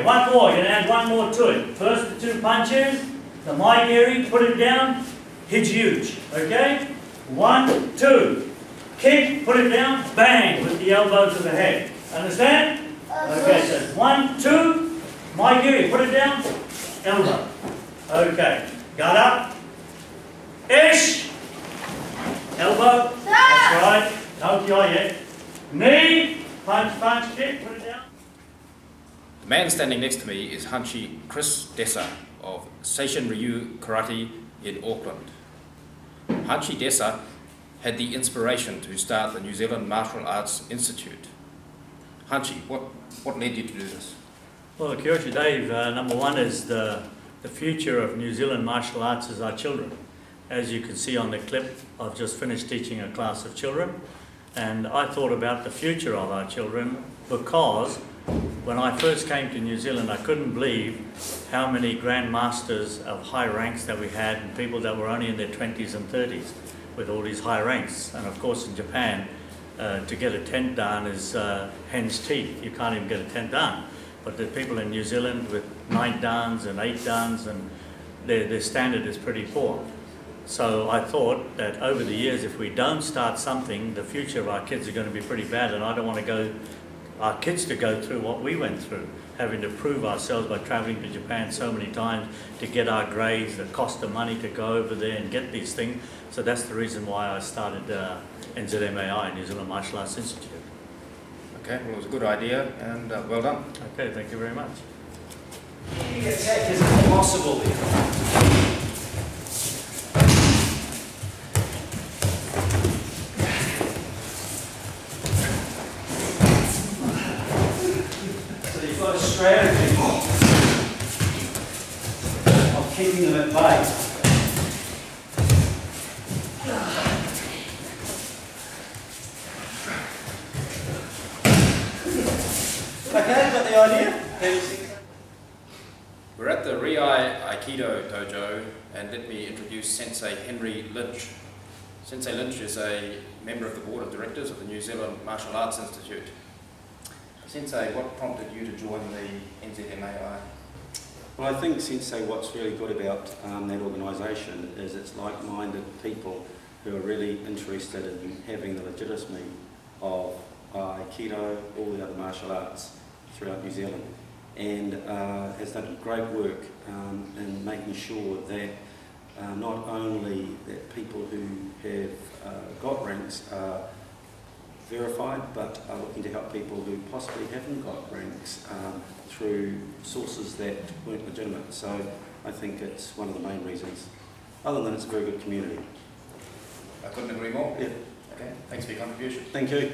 Okay, one more. You're going to add one more to it. First, the 2 punches. The Maigiri, put it down. Hit huge. Okay? 1, 2. Kick, put it down. Bang, with the elbow to the head. Understand? Okay, so 1, 2. Maigiri, put it down. Elbow. Okay. Got up. Ish. Elbow. That's right. No kill yet. Knee. Punch, punch, kick. Put it down. The man standing next to me is Hanshi Chris Dessa of Seishin Ryu Karate in Auckland. Hanshi Dessa had the inspiration to start the New Zealand Martial Arts Institute. Hanshi, what led you to do this? Well, Kia ora, Dave, number one is the future of New Zealand martial arts is our children. As you can see on the clip, I've just finished teaching a class of children, and I thought about the future of our children because when I first came to New Zealand, I couldn't believe how many grandmasters of high ranks that we had and people that were only in their 20s and 30s with all these high ranks. And of course in Japan, to get a 10th dan is hen's teeth. You can't even get a 10th dan. But the people in New Zealand with 9 dans and 8 dans, and their standard is pretty poor. So I thought that over the years, if we don't start something, the future of our kids are going to be pretty bad, and I don't want our kids to go through what we went through, having to prove ourselves by travelling to Japan so many times to get our grades, the cost of money to go over there and get these things. So that's the reason why I started NZMAI, New Zealand Martial Arts Institute. Okay, well, it was a good idea, and well done. Okay, thank you very much. Any attack is impossible there. So you've got a strategy of keeping them at bay. Okay, got the idea? We're at the Riai Aikido Dojo, and let me introduce Sensei Henry Lynch. Sensei Lynch is a member of the Board of Directors of the New Zealand Martial Arts Institute. Sensei, what prompted you to join the NZMAI? Well, I think, Sensei, what's really good about that organisation is it's like-minded people who are really interested in having the legitimacy of Aikido, all the other martial arts throughout New Zealand, and has done great work in making sure that not only that people who have got ranks are verified, but are looking to help people who possibly haven't got ranks through sources that weren't legitimate. So I think it's one of the main reasons. Other than it's a very good community. I couldn't agree more. Yeah. Okay, thanks for your contribution. Thank you.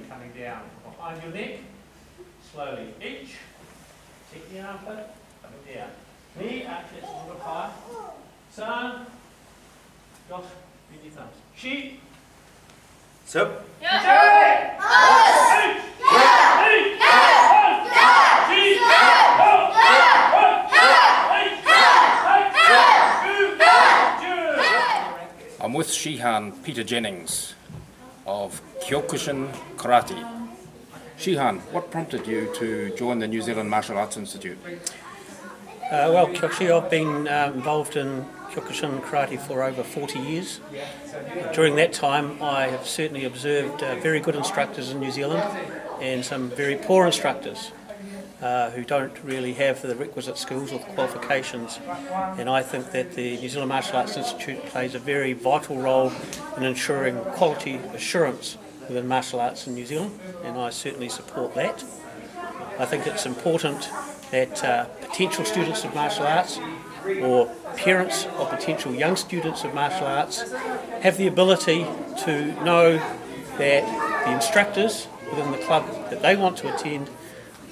Coming down behind your neck, slowly each, take the arm flip, coming down. Knee, up, it's a little high. San, Josh, bend your thumbs. She, Sip. I'm with Shihan Peter Jennings of Kyokushin Karate. Shihan, what prompted you to join the New Zealand Martial Arts Institute? Well, I've been involved in Kyokushin Karate for over 40 years. During that time, I have certainly observed very good instructors in New Zealand and some very poor instructors who don't really have the requisite skills or qualifications. And I think that the New Zealand Martial Arts Institute plays a very vital role in ensuring quality assurance within martial arts in New Zealand, and I certainly support that. I think it's important that potential students of martial arts or parents of potential young students of martial arts have the ability to know that the instructors within the club that they want to attend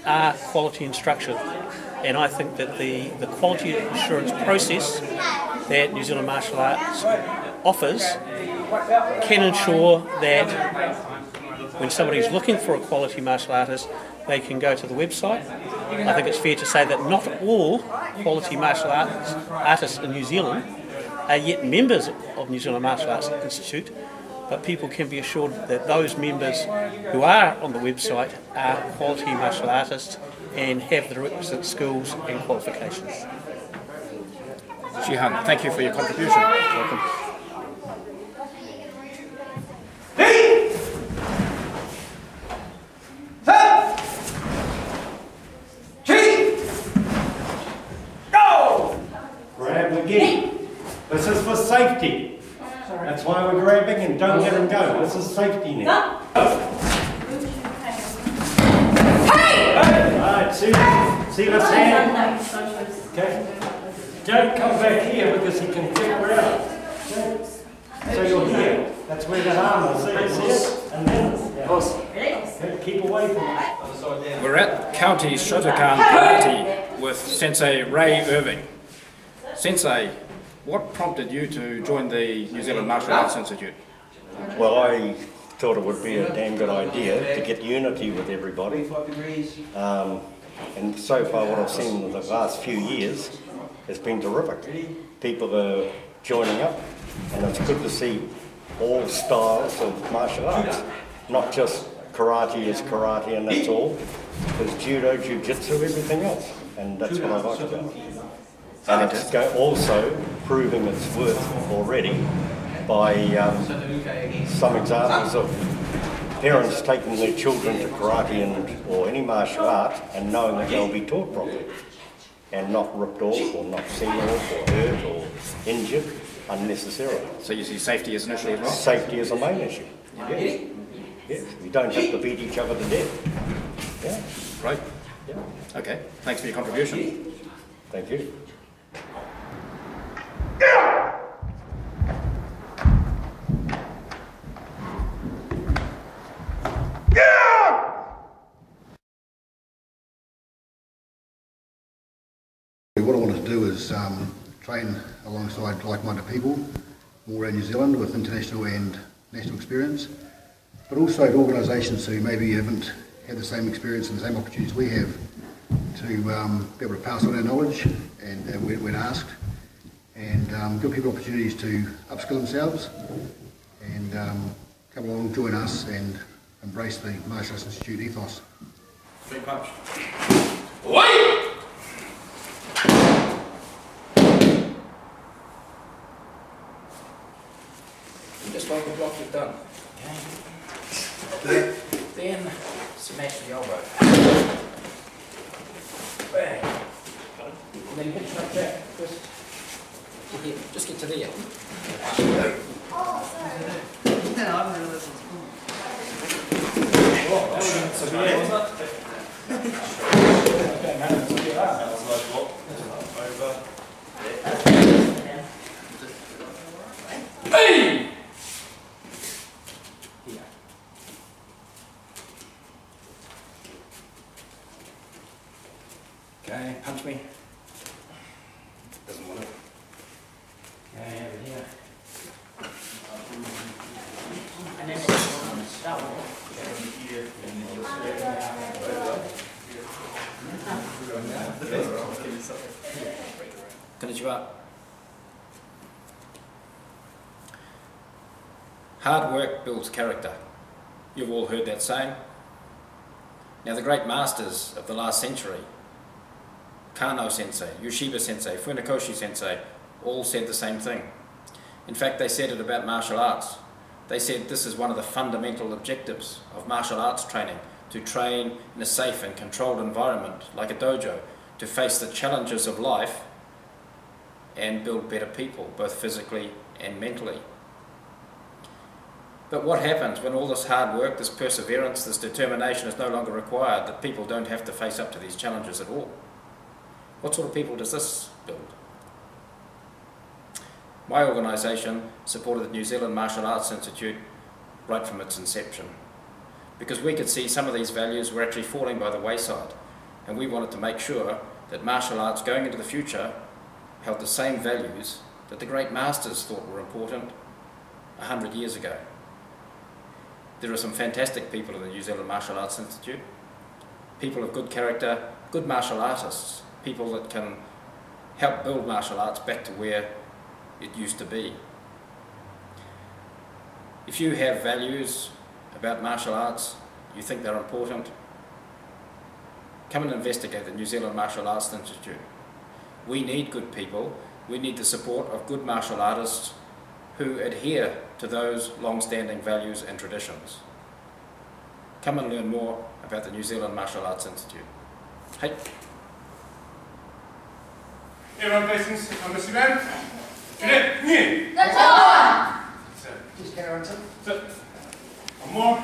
are quality instruction. And I think that the quality assurance process that New Zealand Martial Arts offers can ensure that when somebody is looking for a quality martial artist, they can go to the website. I think it's fair to say that not all quality martial artists in New Zealand are yet members of New Zealand Martial Arts Institute, but people can be assured that those members who are on the website are quality martial artists and have the requisite skills and qualifications. Shihan, thank you for your contribution. Welcome. Grab again. This is for safety. That's why we're grabbing, and don't let him go. This is safety now. Right, see this hand? Okay. Don't come back here because he can kick around. Okay. So you're here. That's where the arm is. See it? And then, okay, keep away from it. We're at County Shotokan Karate with Sensei Ray Irving. Sensei, what prompted you to join the New Zealand Martial Arts Institute? Well, I thought it would be a damn good idea to get unity with everybody. And so far what I've seen in the last few years has been terrific. People are joining up, and it's good to see all styles of martial arts, not just karate is karate and that's all. There's judo, jiu-jitsu, everything else, and that's what I like about it. And it's also proving its worth already by some examples of parents taking their children to karate or any martial art and knowing that they'll be taught properly and not ripped off or not seen off or hurt or injured unnecessarily. So you see safety as an issue as well? Safety is a main issue. Yes. Yes. We don't have to beat each other to death. Yeah. Right. Yeah. Okay, thanks for your contribution. Thank you. What I want to do is train alongside like-minded people all around New Zealand with international and national experience, but also to organisations who maybe haven't had the same experience and the same opportunities we have to be able to pass on our knowledge and when asked, and give people opportunities to upskill themselves and come along, join us and embrace the Martial Arts Institute ethos. Big punch. Just like the block you've done. Okay. Then smash the elbow. Bang. And then pinch like that. Just get to there. Oh, sorry. No, I haven't realised it's cool. Oh, that was severe, wasn't it? Okay, man, it's a good arm. That was like what? Over. Hey! Here. Okay, punch me. Doesn't want it. Okay, over here. And then that one. Konnichiwa. Hard work builds character. You've all heard that saying. Now the great masters of the last century, Kano sensei, Yoshiba sensei, Funakoshi sensei, all said the same thing. In fact, they said it about martial arts. They said this is one of the fundamental objectives of martial arts training, to train in a safe and controlled environment like a dojo, to face the challenges of life and build better people, both physically and mentally. But what happens when all this hard work, this perseverance, this determination is no longer required, that people don't have to face up to these challenges at all? What sort of people does this build? My organisation supported the New Zealand Martial Arts Institute right from its inception, because we could see some of these values were actually falling by the wayside, and we wanted to make sure that martial arts going into the future held the same values that the great masters thought were important 100 years ago. There are some fantastic people in the New Zealand Martial Arts Institute, people of good character, good martial artists, people that can help build martial arts back to where it used to be. If you have values about martial arts, you think they're important, come and investigate the New Zealand Martial Arts Institute. We need good people. We need the support of good martial artists who adhere to those long-standing values and traditions. Come and learn more about the New Zealand Martial Arts Institute. Hey. Everyone faces Mr. Man. Today, Just carry on, sir. Sit. One more.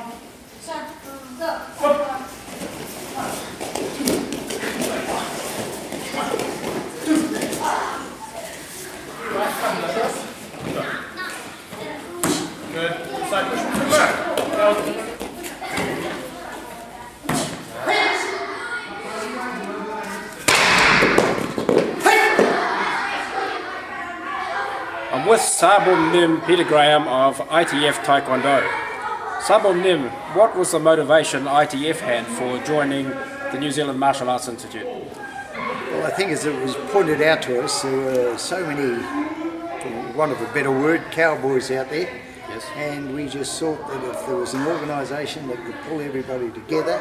Good. Side push from the back. I'm with Sabum Nim Peter Graham of ITF Taekwondo. Sabum Nim, what was the motivation ITF had for joining the New Zealand Martial Arts Institute? Well, I think as it was pointed out to us, there were so many, for want of a better word, cowboys out there. Yes. And we just thought that if there was an organisation that could pull everybody together,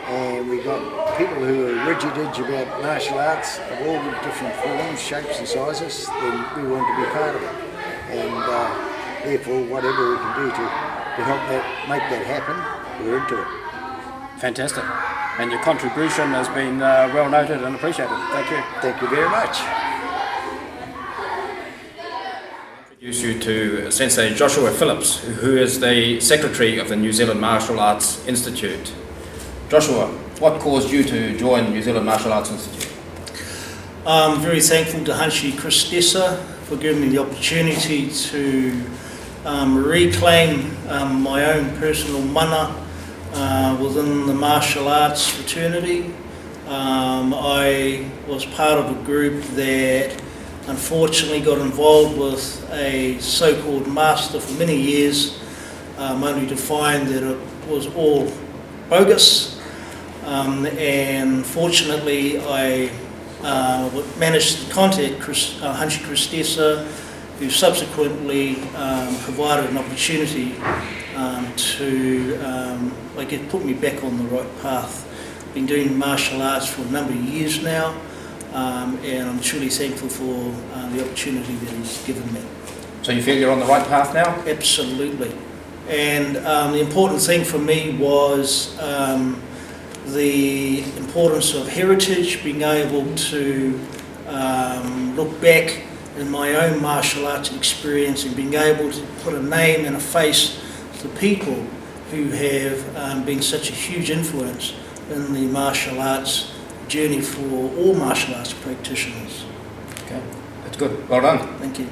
and we got people who are rigid-edge about martial arts of all different forms, shapes and sizes, then we wanted to be part of it. And therefore, whatever we can do to help make that happen, we're into it. Fantastic. And your contribution has been well noted and appreciated. Thank you. Thank you very much. Introduce you to Sensei Joshua Phillips, who is the Secretary of the New Zealand Martial Arts Institute. Joshua, what caused you to join the New Zealand Martial Arts Institute? I'm very thankful to Hanshi Chris Dessa for giving me the opportunity to reclaim my own personal mana within the martial arts fraternity. I was part of a group that unfortunately got involved with a so-called master for many years, only to find that it was all bogus. And fortunately I managed to contact Hanshi Chris Dessa, who subsequently provided an opportunity to put me back on the right path. I've been doing martial arts for a number of years now, and I'm truly thankful for the opportunity that he's given me. So you feel you're on the right path now? Absolutely. And the important thing for me was the importance of heritage, being able to look back in my own martial arts experience and being able to put a name and a face to people who have been such a huge influence in the martial arts journey for all martial arts practitioners. Okay, that's good. Well done. Thank you.